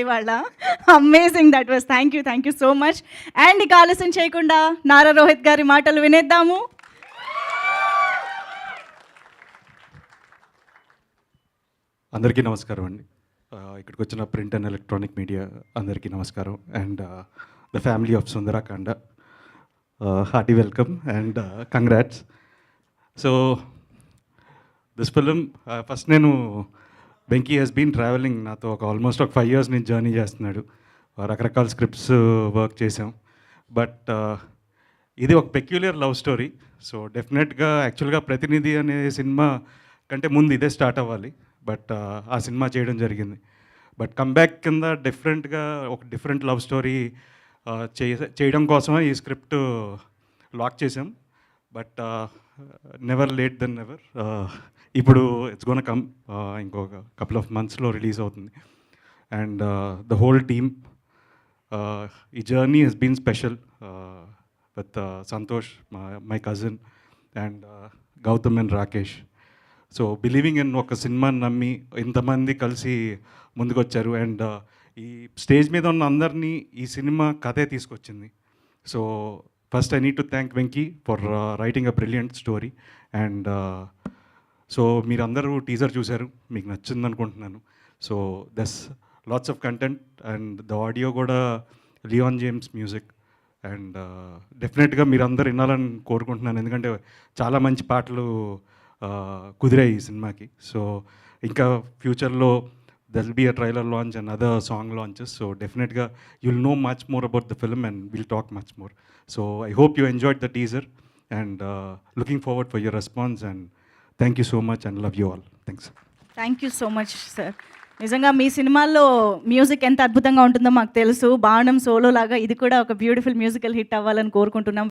ఇవాళ. Amazing that was. Thank you so much. And ఇక ఆలస్యం చేయకుండా నారా రోహిత్ గారి మాటలు వినేద్దాము. అందరికీ నమస్కారం అండి. ఇక్కడికి వచ్చిన ప్రింట్ అండ్ ఎలక్ట్రానిక్ మీడియా అందరికీ నమస్కారం. And the family of Sundarakanda, hearty welcome and congrats. So this film first నేను వెంకీ హెస్ బీన్ ట్రావెలింగ్ నాతో ఆల్మోస్ట్ ఒక 5 years నుంచి జర్నీ చేస్తున్నాడు. రకరకాల స్క్రిప్ట్స్ వర్క్ చేసాం. బట్ ఇది ఒక పెక్యులర్ లవ్ స్టోరీ. సో డెఫినెట్గా యాక్చువల్గా ప్రతినిధి అనే సినిమా కంటే ముందు ఇదే స్టార్ట్ అవ్వాలి. బట్ ఆ సినిమా చేయడం జరిగింది. బట్ కంబ్యాక్ కింద డిఫరెంట్ లవ్ స్టోరీ చేయడం కోసమే ఈ స్క్రిప్ట్ లాక్ చేసాం. But never late then never. ఇప్పుడు ఇట్స్ గోన్ కమ్ ఇంకొక కపుల్ ఆఫ్ మంత్స్లో రిలీజ్ అవుతుంది. అండ్ ద హోల్ టీమ్, ఈ journey has been special with Santosh, my cousin, and Gautam and Rakesh. So believing in ఒక సినిమాని నమ్మి ఇంతమంది కలిసి ముందుకొచ్చారు. అండ్ ఈ స్టేజ్ మీద ఉన్న అందరినీ ఈ సినిమా కథే తీసుకొచ్చింది. So first I need to thank Venky for writing a brilliant story. And so మీరందరూ టీజర్ చూశారు, మీకు నచ్చింది అనుకుంటున్నాను. So this lots of content and the audio కూడా లియాన్ జేమ్స్ మ్యూజిక్. అండ్ డెఫినెట్గా మీరందరూ వినాలని కోరుకుంటున్నాను, ఎందుకంటే చాలా మంచి పాటలు కుదిరాయి ఈ సినిమాకి. సో ఇంకా ఫ్యూచర్లో there will be a trailer launch and other song launches. So డెఫినెట్గా you will know much more about the film and will talk much more. So I hope you enjoyed the teaser and looking forward for your response. And thank you so much and love you all. Thanks. Thank you so much sir. నిజంగా మీ సినిమాల్లో music ఎంత అద్భుతంగా ఉంటుందో మాకు తెలుసు. బాణం solo లాగా ఇది కూడా ఒక బ్యూటిఫుల్ మ్యూజికల్ హిట్ అవ్వాలని కోరుకుంటున్నాం.